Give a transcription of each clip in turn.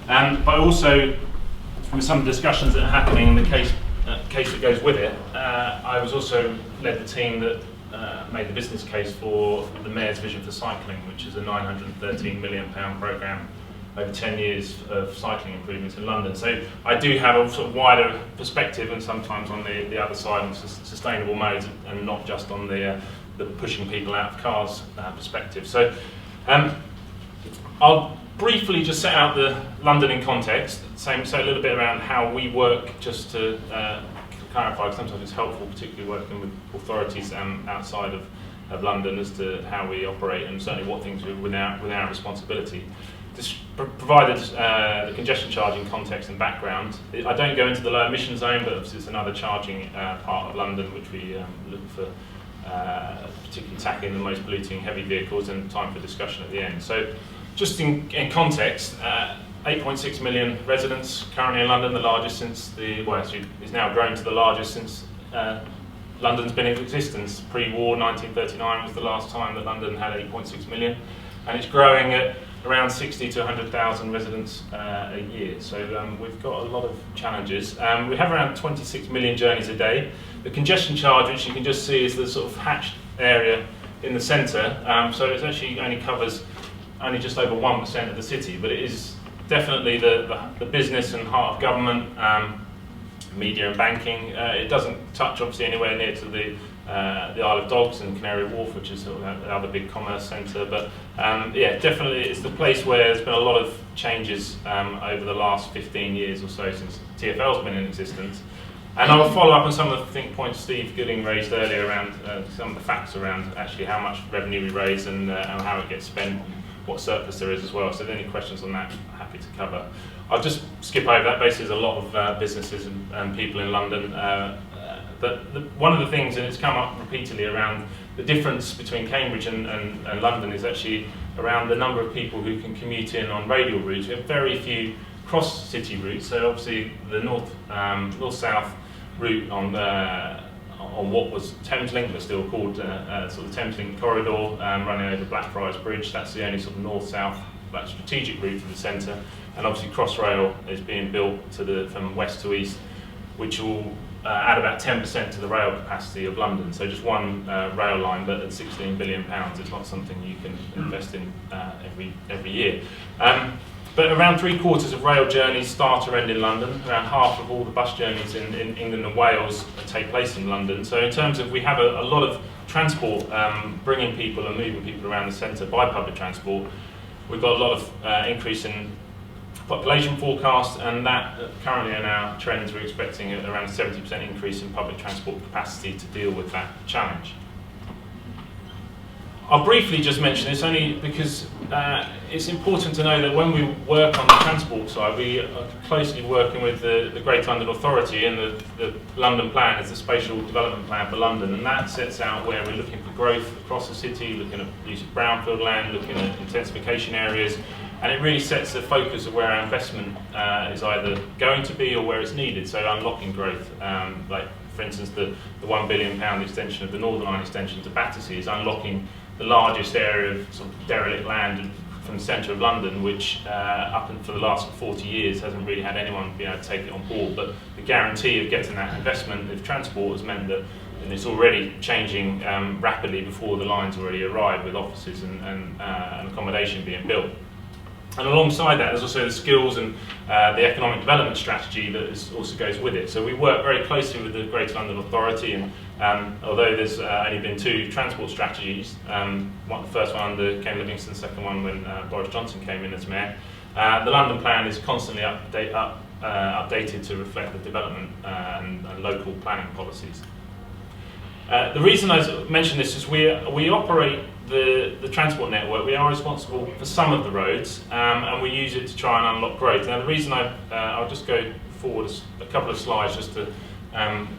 But also, with some discussions that are happening in the case that goes with it, I was also led the team that made the business case for the Mayor's Vision for Cycling, which is a £913 million programme over 10 years of cycling improvements in London. So I do have a sort of wider perspective, and sometimes on the other side of sustainable modes, and not just on the pushing people out of cars perspective. So I'll briefly just set out the London in context, so a little bit around how we work, just to clarify, because sometimes it's helpful, particularly working with authorities outside of London, as to how we operate and certainly what things are within our responsibility. This provided the congestion charging context and background. I don't go into the low emission zone, but obviously it's another charging part of London which we look for, particularly tackling the most polluting heavy vehicles, and time for discussion at the end. So just in context, 8.6 million residents currently in London, the largest since it's now grown to the largest since London's been in existence. Pre-war, 1939 was the last time that London had 8.6 million, and it's growing at around 60 to 100,000 residents a year. So we've got a lot of challenges. We have around 26 million journeys a day. The congestion charge, which you can just see, is the sort of hatched area in the centre. So it actually only covers just over 1% of the city, but it is definitely the business and heart of government, media and banking. It doesn't touch obviously anywhere near to the Isle of Dogs and Canary Wharf, which is sort of the other big commerce centre. But yeah, definitely it's the place where there's been a lot of changes over the last 15 years or so since TFL's been in existence. And I'll follow up on some of the points Steve Gooding raised earlier around some of the facts around actually how much revenue we raise and how it gets spent, what surplus there is as well. So if there are any questions on that, I'm happy to cover. I'll just skip over that. Basically, there's a lot of businesses and people in London. But one of the things, and it's come up repeatedly, around the difference between Cambridge and London is actually around the number of people who can commute in on radial routes. We have very few cross-city routes. So obviously the north-south route on what was Thameslink, but still called sort of Thameslink corridor, running over Blackfriars Bridge. That's the only sort of north-south, that strategic route to the centre. And obviously Crossrail is being built from west to east, which will add about 10% to the rail capacity of London. So just one rail line, but at £16 billion, it's not something you can invest in every year. But around 3/4 of rail journeys start or end in London. Around half of all the bus journeys in England and Wales take place in London. So in terms of, we have a lot of transport, bringing people and moving people around the centre by public transport. We've got a lot of increase in population forecast, and that currently in our trends we're expecting around a 70% increase in public transport capacity to deal with that challenge. I'll briefly just mention this only because it's important to know that when we work on the transport side, we are closely working with the Greater London Authority, and the London Plan is the spatial development plan for London, and that sets out where we're looking for growth across the city, looking at use of brownfield land, looking at intensification areas, and it really sets the focus of where our investment is either going to be or where it's needed, so unlocking growth. Like for instance the £1 billion extension of the Northern Line extension to Battersea is unlocking the largest area of sort of derelict land from the centre of London, which up and for the last 40 years hasn't really had anyone be able to take it on board. But the guarantee of getting that investment of transport has meant that, and it's already changing rapidly before the lines already arrive, with offices and accommodation being built. And alongside that, there's also the skills and the economic development strategy that also goes with it. So we work very closely with the Greater London Authority, and although there's only been 2 transport strategies, the first one under Ken Livingstone, the second one when Boris Johnson came in as mayor, the London Plan is constantly updated to reflect the development and local planning policies. The reason I mention this is we operate the transport network. We are responsible for some of the roads, and we use it to try and unlock growth. Now the reason I'll just go forward a couple of slides just to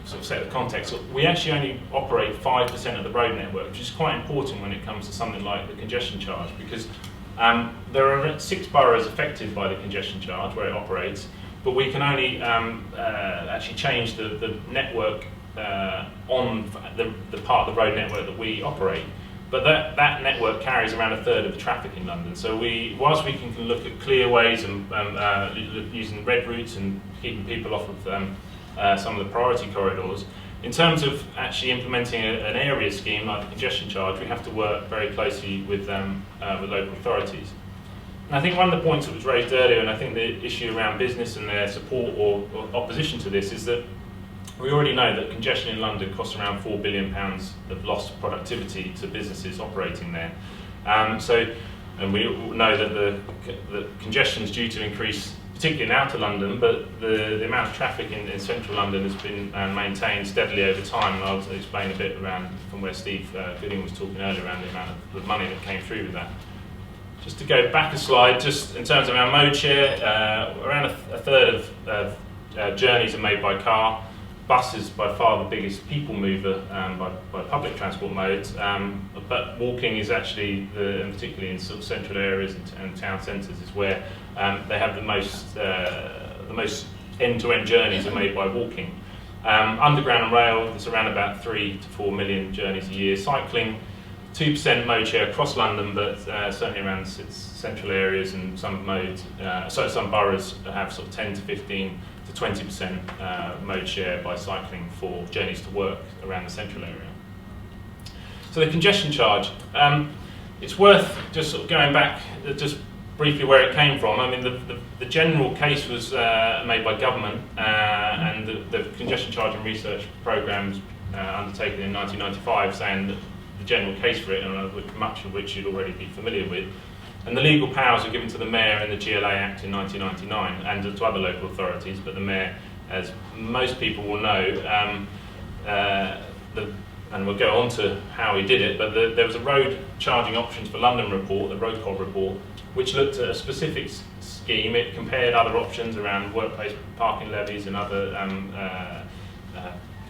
sort of set the context. We actually only operate 5% of the road network, which is quite important when it comes to something like the congestion charge, because there are 6 boroughs affected by the congestion charge where it operates, but we can only actually change the network on the part of the road network that we operate But that network carries around a third of the traffic in London. So whilst we can look at clear ways and using red routes and keeping people off of some of the priority corridors, in terms of actually implementing an area scheme like the congestion charge, we have to work very closely with local authorities. And I think one of the points that was raised earlier, and I think the issue around business and their support or opposition to this, is that we already know that congestion in London costs around £4 billion of lost productivity to businesses operating there. And we know that the congestion is due to increase, particularly in outer London, but the amount of traffic in central London has been maintained steadily over time. And I'll explain a bit around from where Steve Gooding was talking earlier around the amount of money that came through with that. Just to go back a slide, just in terms of our mode share, around a third of journeys are made by car. Bus is by far the biggest people mover by public transport modes, but walking is actually, and particularly in sort of central areas and town centres, is where they have the most end-to-end journeys are made by walking. Underground and rail, it's around about 3 to 4 million journeys a year. Cycling, 2% mode share across London, but certainly around central areas, and some modes, some boroughs have sort of 10 to 15 to 20% mode share by cycling for journeys to work around the central area. So the congestion charge, it's worth just sort of going back just briefly where it came from. I mean, the general case was made by government, and the congestion charge and research programme was undertaken in 1995, saying that the general case for it, and much of which you'd already be familiar with. And the legal powers were given to the Mayor in the GLA Act in 1999 and to other local authorities, but the Mayor, as most people will know, and we'll go on to how he did it, but there was a road charging options for London report, the Road Cog report, which looked at a specific scheme. It compared other options around workplace parking levies and other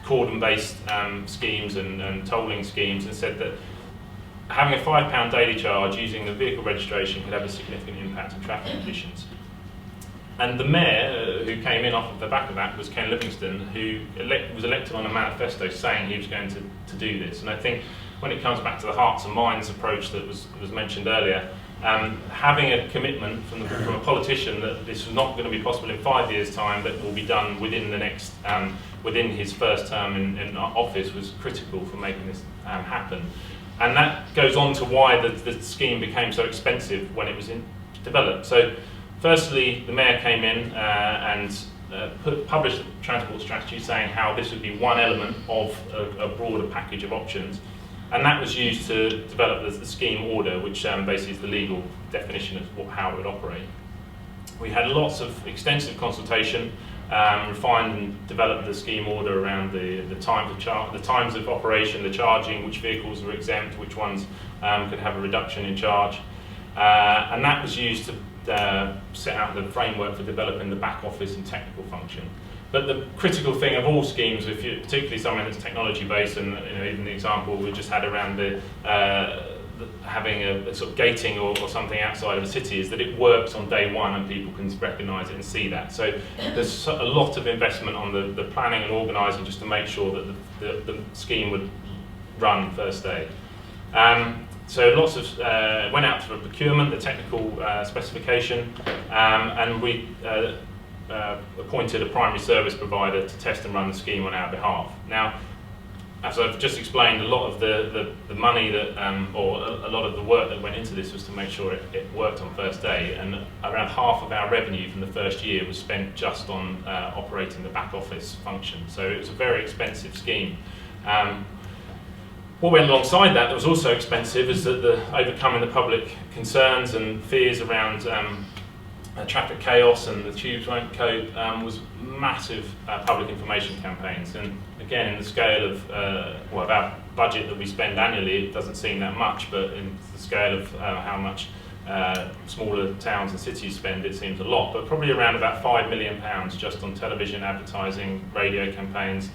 cordon-based schemes and tolling schemes, and said that having a £5 daily charge using the vehicle registration could have a significant impact on traffic conditions. And the Mayor, who came in off of the back of that, was Ken Livingstone, who was elected on a manifesto saying he was going to do this. And I think when it comes back to the hearts and minds approach that was mentioned earlier, having a commitment from a politician that this was not going to be possible in 5 years' time, that will be done within the next, within his first term in office, was critical for making this happen. And that goes on to why the scheme became so expensive when it was developed. So, firstly, the Mayor came in and published a transport strategy saying how this would be one element of a broader package of options. And that was used to develop the scheme order, which basically is the legal definition of how it would operate. We had lots of extensive consultation, refined and developed the scheme order around the times of operation, the charging, which vehicles were exempt, which ones could have a reduction in charge. And that was used to set out the framework for developing the back office and technical function. But the critical thing of all schemes, particularly something that's technology based, and even the example we just had around having a sort of gating or something outside of a city, is that it works on day one and people can recognise it and see that. So there's a lot of investment on the planning and organising just to make sure that the scheme would run first day. So lots of went out for procurement, the technical specification, and we appointed a primary service provider to test and run the scheme on our behalf. Now, as I've just explained, a lot of the money that, or a lot of the work that went into this was to make sure it worked on first day, and around half of our revenue from the first year was spent just on operating the back office function. So it was a very expensive scheme. What went alongside that was also expensive is that overcoming the public concerns and fears around traffic chaos and the tubes won't cope was massive public information campaigns. And again, in the scale of our budget that we spend annually, it doesn't seem that much, but in the scale of how much smaller towns and cities spend, it seems a lot. But probably around about £5 million just on television advertising, radio campaigns,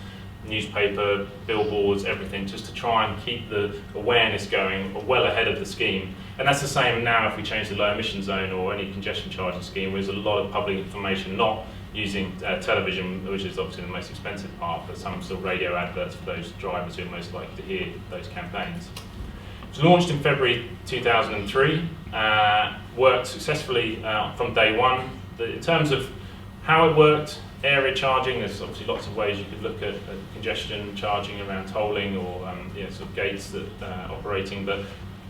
newspaper, billboards, everything, just to try and keep the awareness going well ahead of the scheme. And that's the same now if we change the low emission zone or any congestion charging scheme, where there's a lot of public information, not using television, which is obviously the most expensive part, but some sort of radio adverts for those drivers who are most likely to hear those campaigns. It was launched in February 2003, worked successfully from day one. In terms of how it worked, area charging, there's obviously lots of ways you could look at congestion charging around tolling or sort of gates that operating, but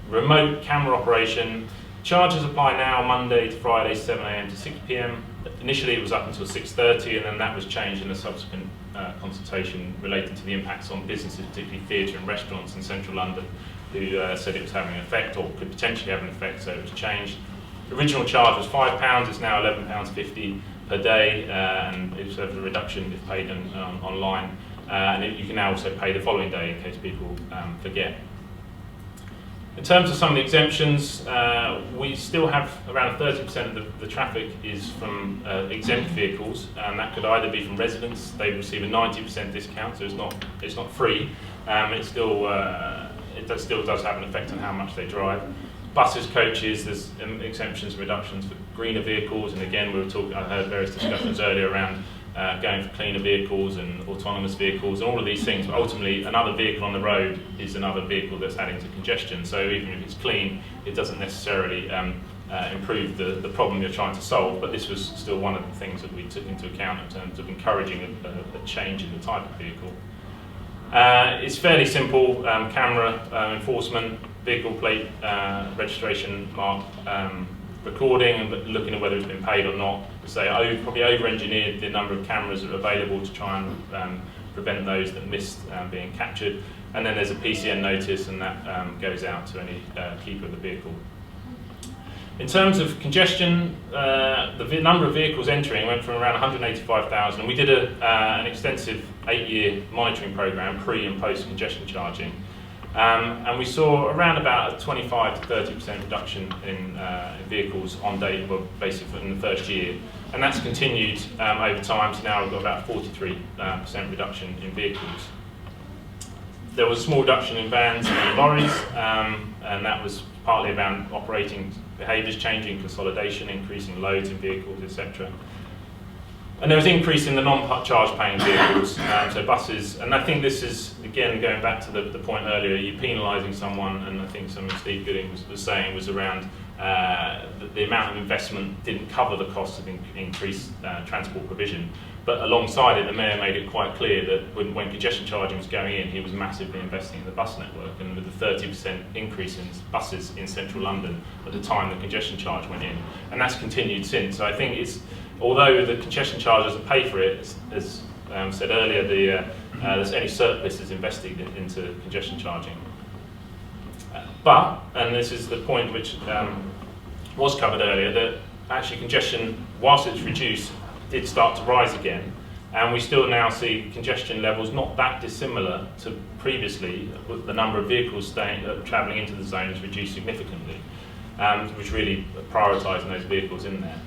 remote camera operation. Charges apply now Monday to Friday, 7 AM to 6 PM. Initially it was up until 6:30, and then that was changed in a subsequent consultation related to the impacts on businesses, particularly theatre and restaurants in central London, who said it was having an effect or could potentially have an effect, so it was changed. The original charge was £5, it's now £11.50 per day, and it's a reduction if paid online. And you can now also pay the following day in case people forget. In terms of some of the exemptions, we still have around 30% of the traffic is from exempt vehicles, and that could either be from residents. They receive a 90% discount, so it's not free. It still does have an effect on how much they drive. Buses, coaches, there's exemptions and reductions for greener vehicles, and again I heard various discussions earlier around going for cleaner vehicles and autonomous vehicles and all of these things, but ultimately another vehicle on the road is another vehicle that's adding to congestion, so even if it's clean, it doesn't necessarily improve the problem you're trying to solve, but this was still one of the things that we took into account in terms of encouraging a change in the type of vehicle. It's fairly simple, camera enforcement, vehicle plate registration mark recording and looking at whether it's been paid or not. So I probably over-engineered the number of cameras that are available to try and prevent those that missed being captured. And then there's a PCN notice, and that goes out to any keeper of the vehicle. In terms of congestion, the number of vehicles entering went from around 185,000, and we did an extensive 8-year monitoring program, pre and post congestion charging. And we saw around about a 25 to 30% reduction in vehicles on day, well, basically in the first year. And that's continued over time, so now we've got about 43% reduction in vehicles. There was a small reduction in vans and lorries, and that was partly around operating behaviours changing, consolidation, increasing loads in vehicles, etc. And there was an increase in the non-charge paying vehicles, so buses, and I think this is, again, going back to the point earlier, you're penalising someone, and I think something Steve Gooding was saying was around the amount of investment didn't cover the cost of increased transport provision. But alongside it, the Mayor made it quite clear that when congestion charging was going in, he was massively investing in the bus network, and with the 30% increase in buses in central London at the time the congestion charge went in, and that's continued since. So I think it's, although the congestion charge doesn't pay for it, as said earlier, there's any surplus is invested into congestion charging. But, and this is the point which was covered earlier, that actually congestion, whilst it's reduced, did start to rise again, and we still now see congestion levels not that dissimilar to previously. The number of vehicles travelling into the zone has reduced significantly, which really prioritising those vehicles in there.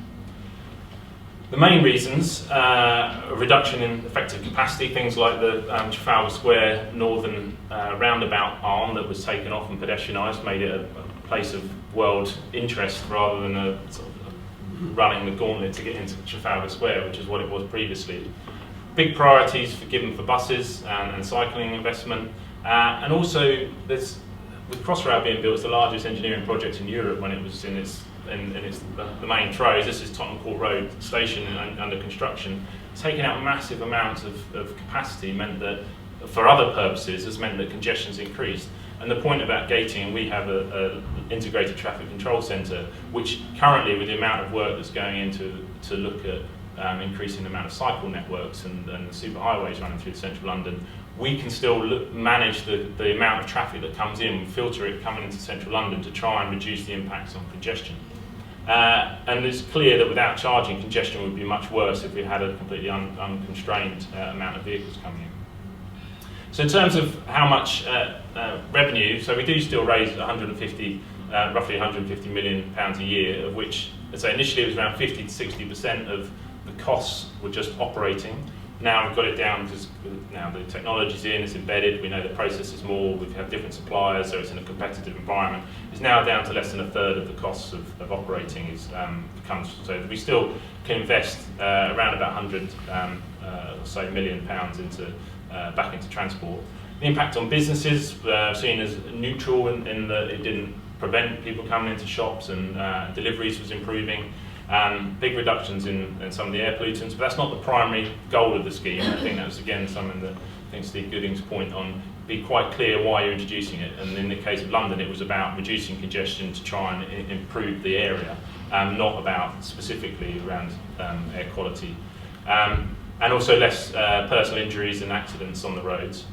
The main reasons a reduction in effective capacity, things like the Trafalgar Square northern roundabout arm that was taken off and pedestrianised, made it a place of world interest rather than a sort of running the gauntlet to get into Trafalgar Square, which is what it was previously. Big priorities given for buses and cycling investment, and also there's, with Crossrail being built, it's the largest engineering project in Europe when it was in the main throes. This is Tottenham Court Road station under construction. Taking out massive amounts of capacity meant that, for other purposes, has meant that congestion's increased. And the point about gating, we have an integrated traffic control centre, which currently, with the amount of work that's going into to look at increasing the amount of cycle networks and the superhighways running through central London, we can still manage the amount of traffic that comes in, filter it coming into central London to try and reduce the impacts on congestion. And it's clear that without charging, congestion would be much worse if we had a completely unconstrained amount of vehicles coming in. So in terms of how much revenue, so we do still raise roughly £150 million a year, of which, as I say, initially it was around 50 to 60% of the costs were just operating. Now we've got it down because now the technology's in, it's embedded, we know the process is more, we have different suppliers, so it's in a competitive environment. It's now down to less than a third of the costs of operating so we still can invest around about £100 million into back into transport. The impact on businesses, seen as neutral in that it didn't prevent people coming into shops, and deliveries was improving. Big reductions in some of the air pollutants, but that's not the primary goal of the scheme. I think that was again something that I think Steve Gooding's point on, be quite clear why you're introducing it. And in the case of London, it was about reducing congestion to try and improve the area, not about specifically around air quality. And also less personal injuries and accidents on the roads.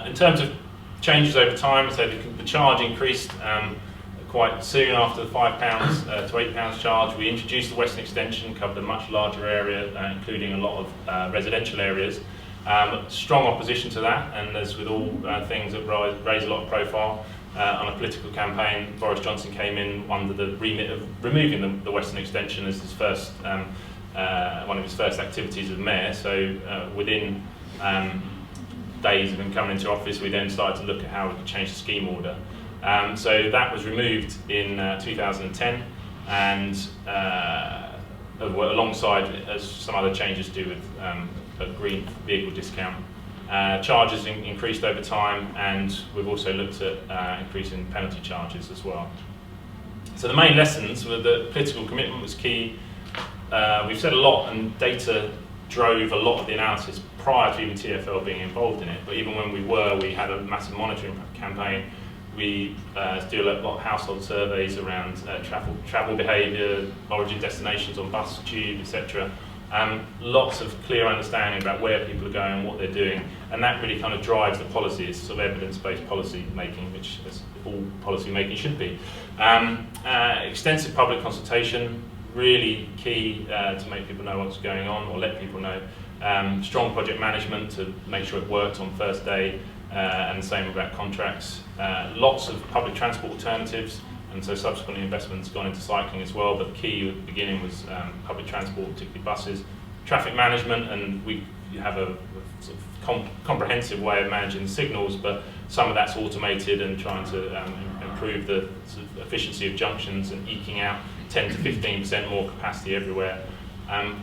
In terms of changes over time, so the charge increased quite soon after the £5 to £8 charge. We introduced the Western Extension, covered a much larger area, including a lot of residential areas. Strong opposition to that, and as with all things that raise a lot of profile, on a political campaign, Boris Johnson came in under the remit of removing the Western Extension as his first, one of his first activities as mayor. So within days of him coming into office, we then started to look at how we could change the scheme order. So that was removed in 2010, and alongside as some other changes to do with a green vehicle discount. Charges increased over time, and we've also looked at increasing penalty charges as well. So the main lessons were that political commitment was key. We've said a lot, and data drove a lot of the analysis prior to even TFL being involved in it, but even when we had a massive monitoring campaign. We do a lot of household surveys around travel behaviour, origin destinations on bus, tube, etc. Lots of clear understanding about where people are going, what they're doing, and that really kind of drives the policy. It's sort of evidence-based policy making, which all policy making should be. Extensive public consultation, really key to make people know what's going on, or let people know. Strong project management to make sure it worked on first day, and the same about contracts. Lots of public transport alternatives, and so subsequently investments gone into cycling as well, but the key at the beginning was public transport, particularly buses. Traffic management, and we have a sort of comprehensive way of managing the signals, but some of that's automated and trying to improve the sort of efficiency of junctions and eking out 10 to 15% more capacity everywhere.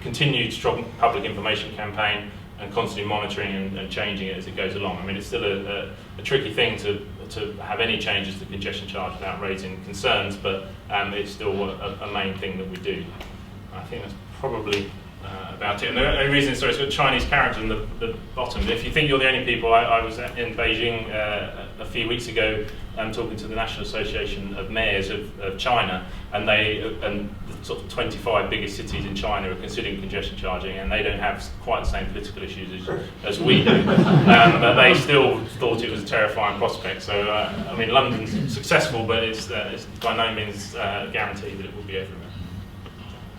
Continued strong public information campaign, and constantly monitoring and changing it as it goes along. I mean, it's still a tricky thing to have any changes to congestion charge without raising concerns, but it's still a main thing that we do. I think that's probably about it. And the only reason, sorry, it's got a Chinese character in the bottom. If you think you're the only people, I was in Beijing a few weeks ago talking to the National Association of Mayors of China, and the sort of 25 biggest cities in China are considering congestion charging, and they don't have quite the same political issues as we do. But they still thought it was a terrifying prospect. So, I mean, London's successful, but it's by no means guaranteed that it will be everywhere.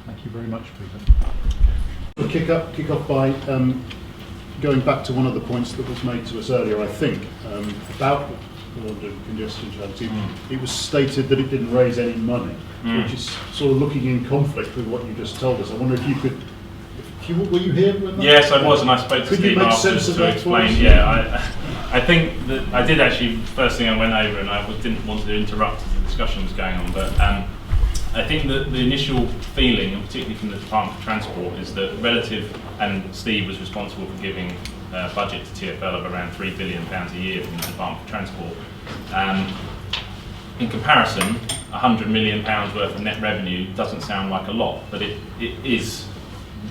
Thank you very much, Peter. We'll kick off by going back to one of the points that was made to us earlier, I think, about the London congestion charge. It was stated that it didn't raise any money, which is sort of looking in conflict with what you just told us. I wonder if you could, were you here when that? Yes, I was, and I spoke to Steve afterwards to explain. Yeah, I think that I did actually, first thing I went over, and I didn't want to interrupt as the discussion was going on, but I think that the initial feeling, and particularly from the Department for Transport, is that relative, and Steve was responsible for giving budget to TFL of around £3 billion a year from the Department for Transport. In comparison, £100 million worth of net revenue doesn't sound like a lot, but it is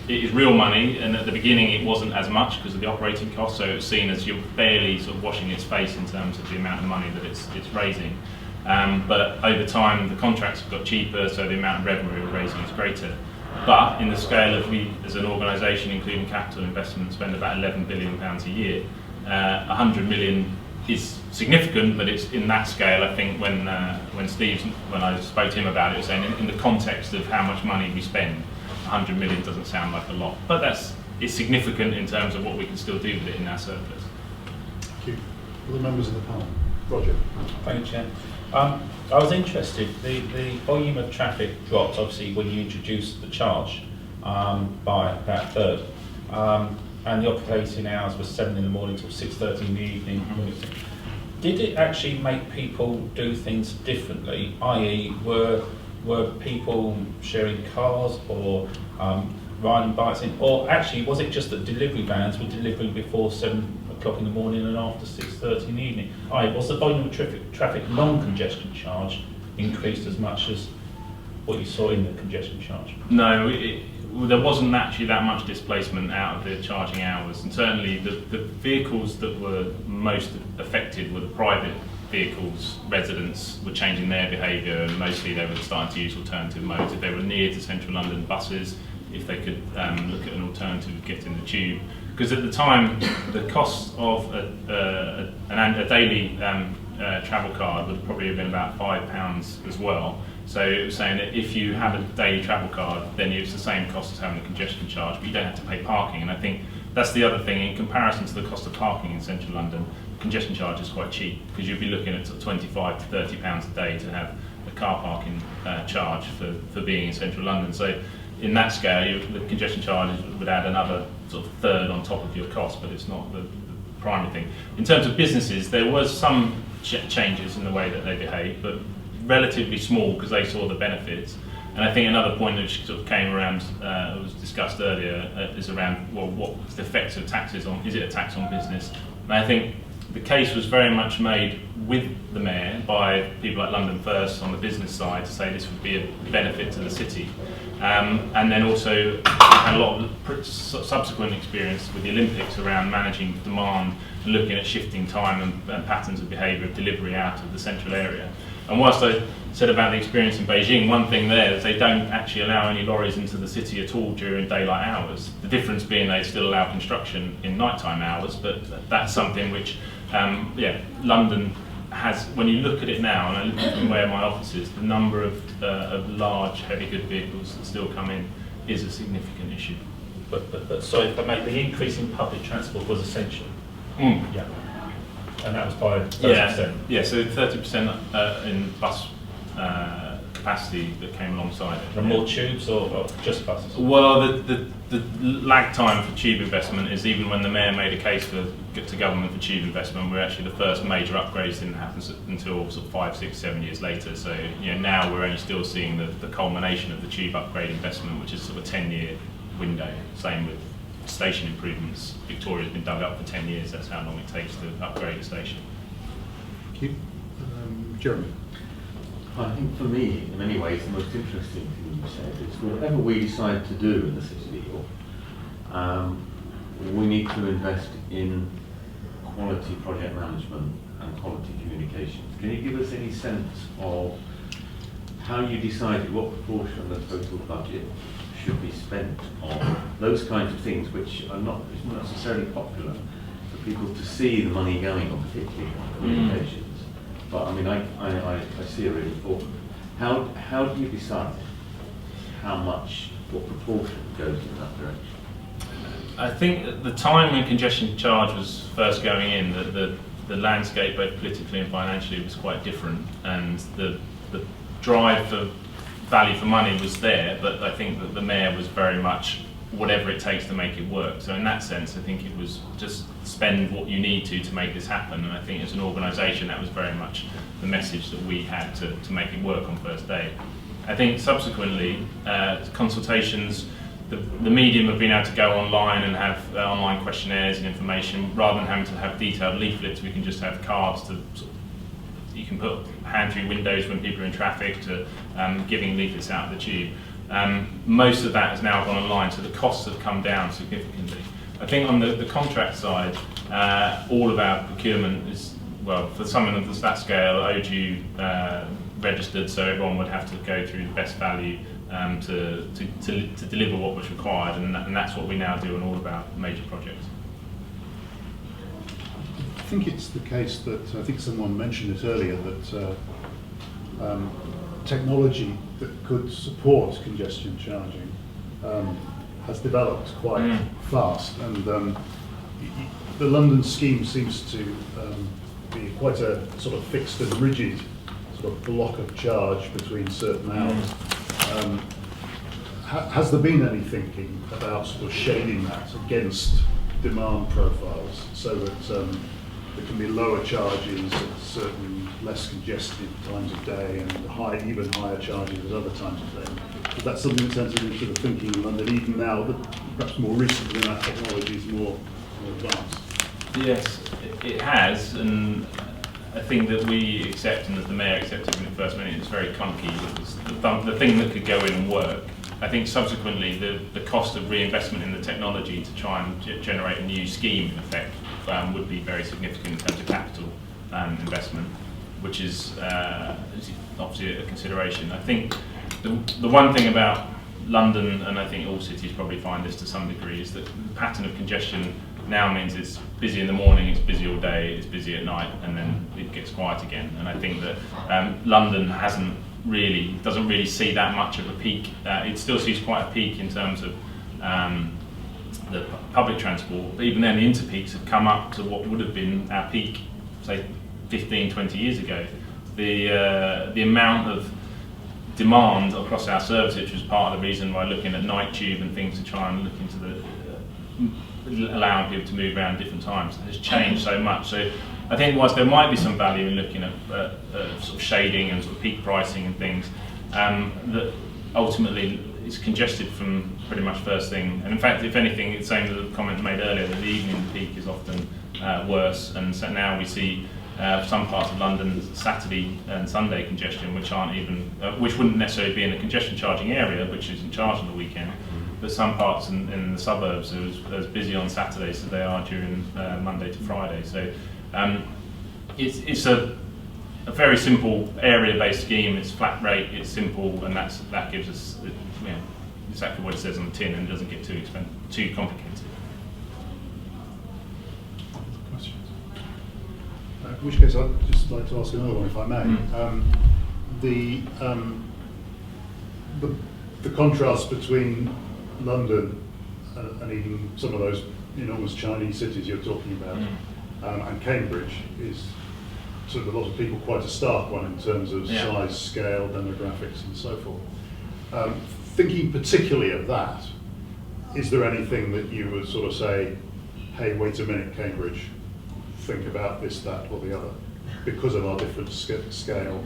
real money, and at the beginning it wasn't as much because of the operating costs, so it's seen as you're barely sort of washing its face in terms of the amount of money that it's raising. But over time the contracts have got cheaper, so the amount of revenue we're raising is greater. But in the scale of we as an organisation, including capital investment, spend about £11 billion a year, 100 million is significant, but it's in that scale. I think when I spoke to him about it, was saying in the context of how much money we spend, 100 million doesn't sound like a lot, but it's significant in terms of what we can still do with it in our surplus. Thank you. Other members of the panel? Roger. Thank you, Chair. I was interested, the volume of traffic dropped obviously when you introduced the charge by about a third, and the operating hours were 7 in the morning till 6:30 in the evening. Mm-hmm. Did it actually make people do things differently, i.e. were people sharing cars or riding bikes in, or actually was it just that delivery vans were delivering before 7 o'clock in the morning and after 6:30 in the evening. Was the volume of traffic non-congestion charge increased as much as what you saw in the congestion charge? No, there wasn't actually that much displacement out of the charging hours, and certainly the vehicles that were most affected were the private vehicles. Residents were changing their behaviour, and mostly they were starting to use alternative modes. If they were near to central London buses, if they could look at an alternative of getting the tube. Because at the time, the cost of a daily travel card would probably have been about £5 as well. So it was saying that if you have a daily travel card, then it's the same cost as having a congestion charge, but you don't have to pay parking. And I think that's the other thing, in comparison to the cost of parking in central London, congestion charge is quite cheap, because you'd be looking at sort of £25 to £30 a day to have a car parking charge for being in central London. So in that scale, the congestion charge would add another sort of third on top of your cost, but it's not the primary thing. In terms of businesses, there was some changes in the way that they behave, but relatively small, because they saw the benefits. And I think another point which sort of came around, was discussed earlier, is around, well, what's the effects of taxes on, is it a tax on business? And I think the case was very much made with the Mayor by people like London First on the business side to say this would be a benefit to the city. And then also we had a lot of subsequent experience with the Olympics around managing demand and looking at shifting time and patterns of behaviour of delivery out of the central area. And whilst I said about the experience in Beijing, one thing there is they don't actually allow any lorries into the city at all during daylight hours. The difference being they still allow construction in nighttime hours, but that's something which, London has, when you look at it now, and I look from where my office is, the number of large heavy good vehicles that still come in is a significant issue. But sorry, if I make the increase in public transport was essential. Yeah. And that was by 30%. Yeah, so 30% in bus capacity that came alongside it. And more tubes or just buses? Well, the lag time for tube investment is, even when the Mayor made a case to government for tube investment, we're actually the first major upgrades didn't happen until sort of 5, 6, 7 years later. So now we're only still seeing the culmination of the tube upgrade investment, which is sort of a 10-year window. Same with station improvements. Victoria's been dug up for 10 years, that's how long it takes to upgrade a station. Thank you. Jeremy? I think for me, in many ways, the most interesting thing you said is whatever we decide to do in the City of York, we need to invest in quality project management and quality communications. Can you give us any sense of how you decided what proportion of the total budget should be spent on those kinds of things which are not necessarily popular for people to see the money going on, particularly on communications? But I mean, I see it really important. How do you decide what proportion goes in that direction? I think at the time when congestion charge was first going in, the landscape, both politically and financially, was quite different, and the drive for value for money was there, but I think that the Mayor was very much whatever it takes to make it work. So in that sense, I think it was just spend what you need to make this happen, and I think as an organisation that was very much the message that we had to make it work on first day. I think subsequently, consultations, the medium of being able to go online and have online questionnaires and information, rather than having to have detailed leaflets, we can just have cards to you can put hand through windows when people are in traffic, to giving leaflets out of the tube. Most of that has now gone online, so the costs have come down significantly. I think on the contract side, all of our procurement is, well, for some of that scale, ODU registered, so everyone would have to go through the best value to deliver what was required, and that's what we now do on all of our major projects. I think it's the case that, I think someone mentioned it earlier, that technology that could support congestion charging has developed quite fast, and the London scheme seems to be quite a sort of fixed and rigid sort of block of charge between certain hours. Has there been any thinking about sort of shading that against demand profiles, so that there can be lower charges at certain less congested times of day, and even higher charges at other times of day? Is that something that's entered into the thinking in London, even now that perhaps more recently that technology is more advanced? Yes, it has, and I think that we accept, and that the Mayor accepted when it first went in, it's very clunky. It's the thing that could go in and work. I think subsequently the cost of reinvestment in the technology to try and generate a new scheme, in effect, would be very significant in terms of capital investment, which is obviously a consideration. I think the one thing about London, and I think all cities probably find this to some degree, is that the pattern of congestion now means it's busy in the morning, it's busy all day, it's busy at night, and then it gets quiet again. And I think that London doesn't really see that much of a peak. It still sees quite a peak in terms of the public transport, but even then the interpeaks have come up to what would have been our peak, say 15, 20 years ago. The amount of demand across our service, which was part of the reason why looking at night tube and things to try and look into allowing people to move around different times, has changed so much. So I think whilst there might be some value in looking at sort of shading and sort of peak pricing and things, that ultimately it's congested from pretty much first thing. And in fact, if anything, it's the same as the comment made earlier, that the evening peak is often worse. And so now we see some parts of London Saturday and Sunday congestion, which aren't even, which wouldn't necessarily be in a congestion charging area, which isn't charged on the weekend. But some parts in the suburbs are as busy on Saturdays as they are during Monday to Friday. So it's a very simple area-based scheme. It's flat rate, it's simple, and that gives us exactly what it says on the tin, and it doesn't get too complicated. Questions? In which case, I'd just like to ask another one, if I may. The contrast between London and even some of those enormous Chinese cities you're talking about, and Cambridge, is sort of a lot of people quite a stark one in terms of size, scale, demographics, and so forth. Thinking particularly of that, is there anything that you would sort of say, hey, wait a minute, Cambridge, think about this, that, or the other, because of our different scale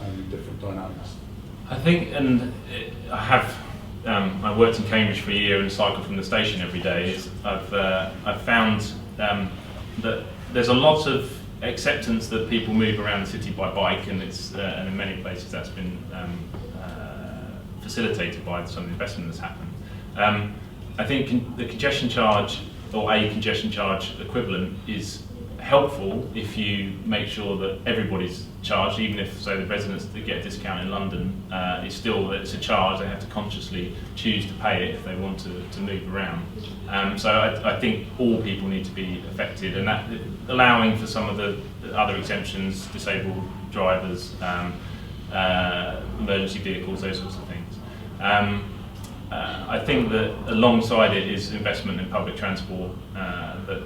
and different dynamics? I think, and I worked in Cambridge for a year and cycled from the station every day. I've found that there's a lot of acceptance that people move around the city by bike, and and in many places that's been facilitated by some investment that's happened. I think the congestion charge, or a congestion charge equivalent, is helpful if you make sure that everybody's charged, even if, say, the residents that get a discount in London, it's a charge. They have to consciously choose to pay it if they want to move around. So I think all people need to be affected, and that allowing for some of the other exemptions, disabled drivers, emergency vehicles, those sorts of things. I think that alongside it is investment in public transport that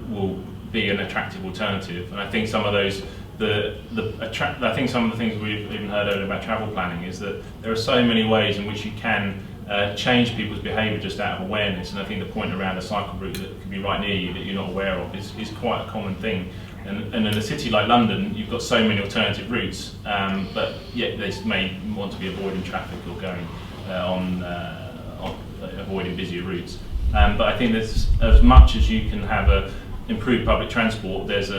will be an attractive alternative. And I think some of those, I think some of the things we've even heard earlier about travel planning is that there are so many ways in which you can change people's behaviour just out of awareness. And I think the point around a cycle route that could be right near you that you're not aware of is quite a common thing. And in a city like London, you've got so many alternative routes, but yet they may want to be avoiding traffic or going avoiding busier routes. But I think there's, as much as you can have improved public transport, there's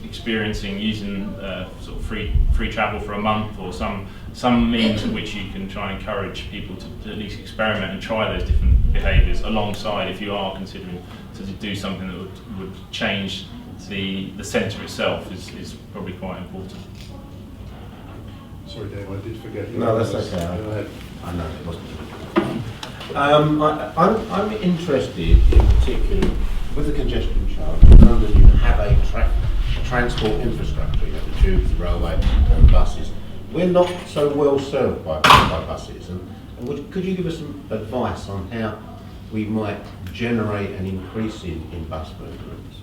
experiencing using sort of free travel for a month, or some means in which you can try and encourage people to at least experiment and try those different behaviours alongside, if you are considering to do something that would change the centre itself, is probably quite important. Sorry, Dave, I did forget. No, that's okay. I know it wasn't. I'm interested in particular with the congestion charge. In London, you have a transport infrastructure, you have the tubes, the railway, and buses. We're not so well served by buses. And could you give us some advice on how we might generate an increase in bus movements?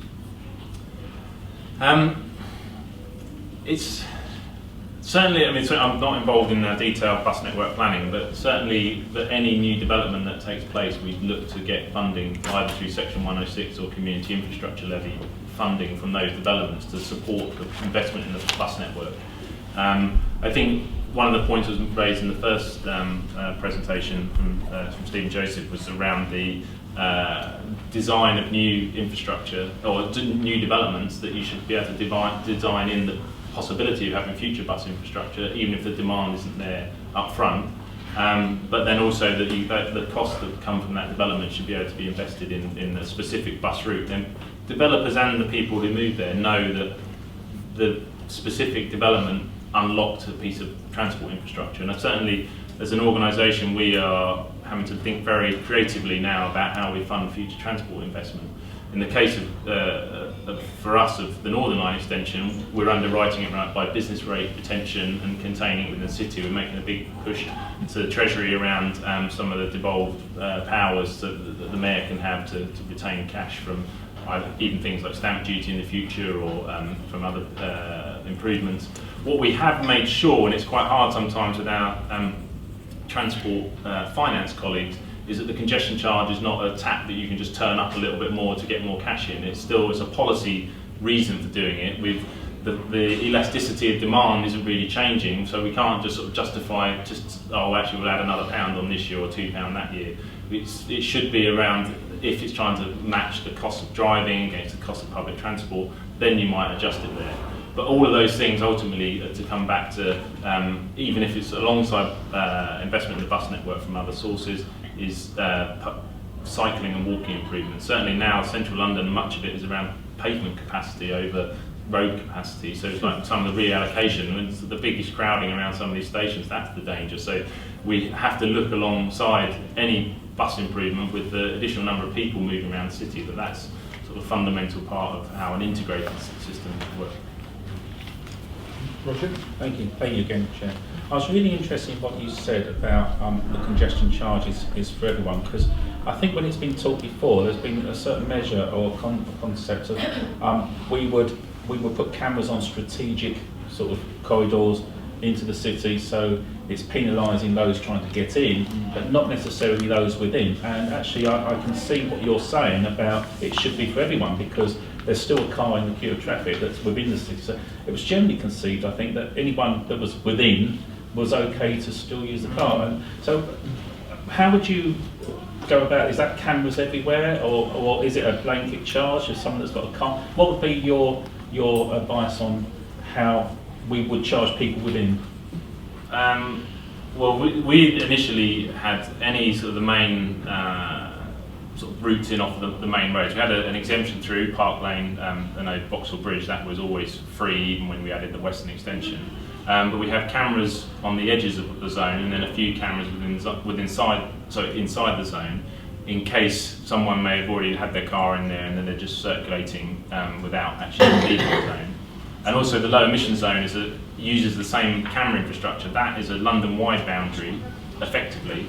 It's certainly, I'm not involved in detailed bus network planning, but certainly that any new development that takes place, we'd look to get funding either through Section 106 or Community Infrastructure Levy funding from those developments to support the investment in the bus network. I think one of the points was raised in the first presentation from Stephen Joseph was around the design of new infrastructure or new developments, that you should be able to design in the possibility of having future bus infrastructure, even if the demand isn't there up front. But then also that the costs that come from that development should be able to be invested in a specific bus route. And developers and the people who move there know that the specific development unlocked a piece of transport infrastructure. And certainly, as an organisation, we are having to think very creatively now about how we fund future transport investment. In the case of for us, of the Northern Line extension, we're underwriting it by business rate retention and containing it within the city. We're making a big push to the Treasury around some of the devolved powers that the Mayor can have to retain cash from even things like stamp duty in the future, or from other improvements. What we have made sure, and it's quite hard sometimes with our transport finance colleagues, is that the congestion charge is not a tap that you can just turn up a little bit more to get more cash in. It's a policy reason for doing it. With the elasticity of demand isn't really changing, so we can't just sort of justify actually we'll add another £1 on this year or £2 that year. It should be around, if it's trying to match the cost of driving against the cost of public transport, then you might adjust it there. But all of those things ultimately to come back to, even if it's alongside investment in the bus network from other sources, is cycling and walking improvements. Certainly now, central London, much of it is around pavement capacity over road capacity. So it's like some of the reallocation, and the biggest crowding around some of these stations, that's the danger. So we have to look alongside any bus improvement with the additional number of people moving around the city, that's sort of a fundamental part of how an integrated system works. Roger? Thank you again, Chair. I was really interested in what you said about the congestion charges is for everyone, because I think when it's been taught before, there's been a certain measure or concept of we would put cameras on strategic sort of corridors into the city, so it's penalising those trying to get in, but not necessarily those within. And actually, I can see what you're saying about it should be for everyone, because there's still a car in the queue of traffic that's within the city. So it was generally conceived, I think, that anyone that was within was okay to still use the car. And so how would you go about, is that cameras everywhere, or is it a blanket charge for someone that's got a car? What would be your advice on how we would charge people within? Well, we initially had any sort of the main sort of routes in off the main roads. We had an exemption through Park Lane and Vauxhall Bridge. That was always free, even when we added the Western extension. But we have cameras on the edges of the zone, and then a few cameras inside the zone, in case someone may have already had their car in there and then they're just circulating without actually leaving the zone. And also the low emission zone uses the same camera infrastructure. That is a London-wide boundary, effectively,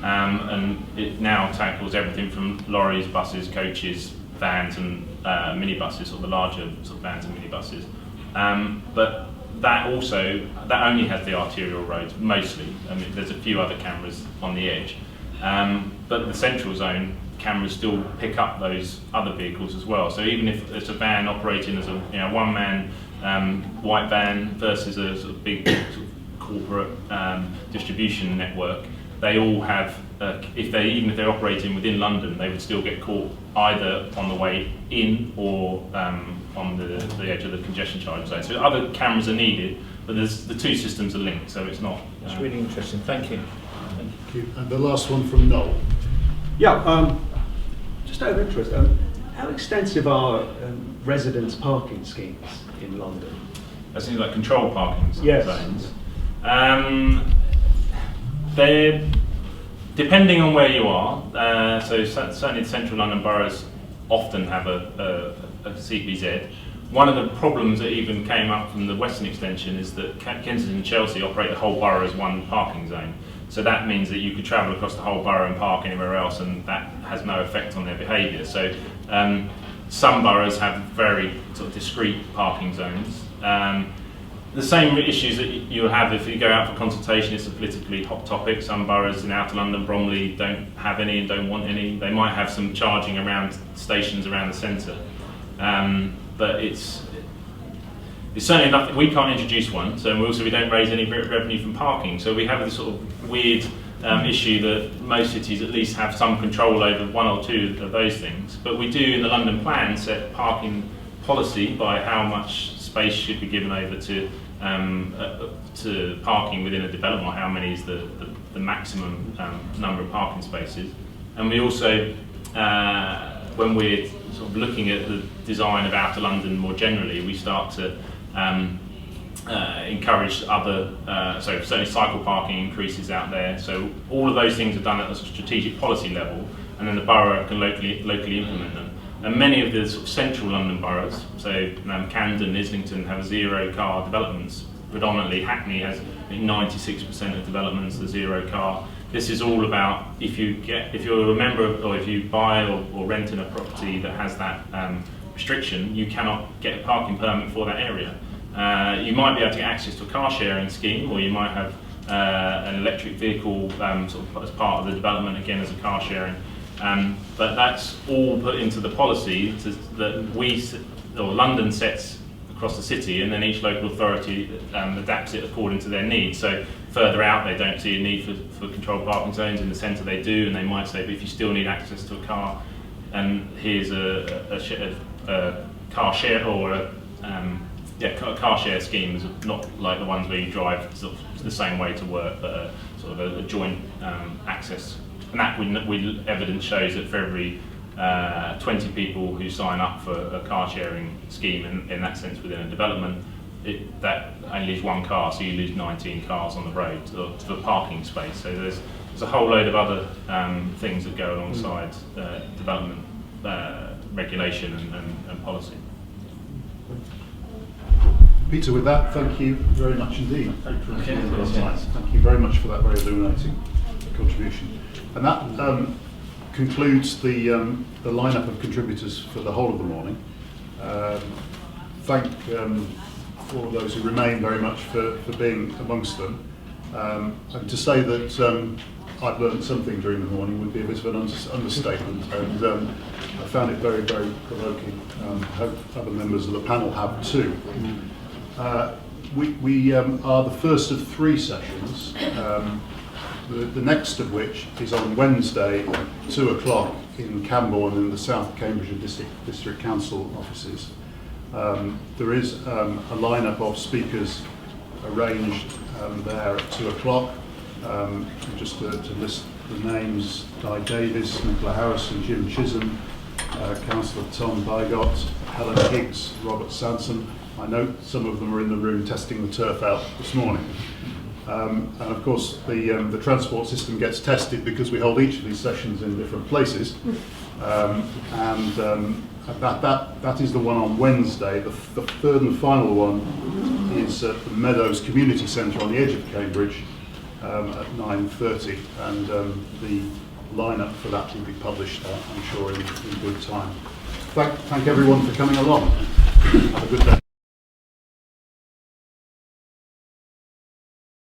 and it now tackles everything from lorries, buses, coaches, vans and minibuses, or the larger sort of vans and minibuses. But that only has the arterial roads, mostly. I mean, there's a few other cameras on the edge. But the central zone cameras still pick up those other vehicles as well. So even if it's a van operating as a one-man white van versus a sort of big sort of corporate distribution network, they all have, even if they're operating within London, they would still get caught either on the way in or on the edge of the congestion charge zone. So other cameras are needed, but the two systems are linked, so it's not. It's really interesting. Thank you. Thank you. And the last one from Noel. Yeah, just out of interest, how extensive are residents' parking schemes in London? That's things like controlled parking Yes. zones. They're depending on where you are. So certainly the central London boroughs often have a CPZ. One of the problems that even came up from the Western extension is that Kensington and Chelsea operate the whole borough as one parking zone. So that means that you could travel across the whole borough and park anywhere else, and that has no effect on their behaviour. So some boroughs have very sort of discrete parking zones. The same issues that you'll have if you go out for consultation. It's a politically hot topic. Some boroughs in Outer London, Bromley, don't have any and don't want any. They might have some charging around stations around the centre. But it's certainly nothing, we can't introduce one, so we don't raise any revenue from parking. So we have this sort of weird issue that most cities at least have some control over one or two of those things. But we do in the London plan set parking policy by how much space should be given over to parking within a development, or how many is the maximum number of parking spaces. And we also, when we're sort of looking at the design of Outer London more generally, we start to encourage other, so certainly cycle parking increases out there. So all of those things are done at a strategic policy level, and then the borough can locally implement them. And many of the sort of central London boroughs, so Camden, Islington, have zero car developments. Predominantly Hackney has, I think, 96% of developments are zero car. This is all about if you're a member of, or if you buy or rent in a property that has that restriction, you cannot get a parking permit for that area. You might be able to get access to a car sharing scheme, or you might have an electric vehicle sort of as part of the development, again as a car sharing. But that's all put into the policy that London sets across the city, and then each local authority adapts it according to their needs. So further out they don't see a need for controlled parking zones, in the centre they do, and they might say, but if you still need access to a car, and here's a car share, or a car share scheme is not like the ones where you drive sort of the same way to work, but sort of a joint access. And that evidence shows that for every 20 people who sign up for a car sharing scheme in that sense within a development, that only leaves one car, so you lose 19 cars on the road for parking space. So there's a whole load of other things that go alongside development regulation and policy. Peter, with that, thank you very much indeed. Thank you very much for that very illuminating contribution. And that concludes the lineup of contributors for the whole of the morning. Thank all of those who remain very much for being amongst them. And to say that I've learned something during the morning would be a bit of an understatement, and I found it very, very provoking. I hope other members of the panel have too. We are the first of 3 sessions, the next of which is on Wednesday at 2 o'clock in Camborne in the South Cambridgeshire District Council offices. There is a lineup of speakers arranged there at 2 o'clock. Just to list the names: Guy Davis, Nicola Harrison, Jim Chisholm, Councillor Tom Bygott, Helen Higgs, Robert Sanson. I know some of them are in the room testing the turf out this morning. And of course the transport system gets tested because we hold each of these sessions in different places. That is the one on Wednesday. The third and final one is at the Meadows Community Centre on the edge of Cambridge at 9:30, and the lineup for that will be published, I'm sure, in good time. Thank everyone for coming along. Have a good day.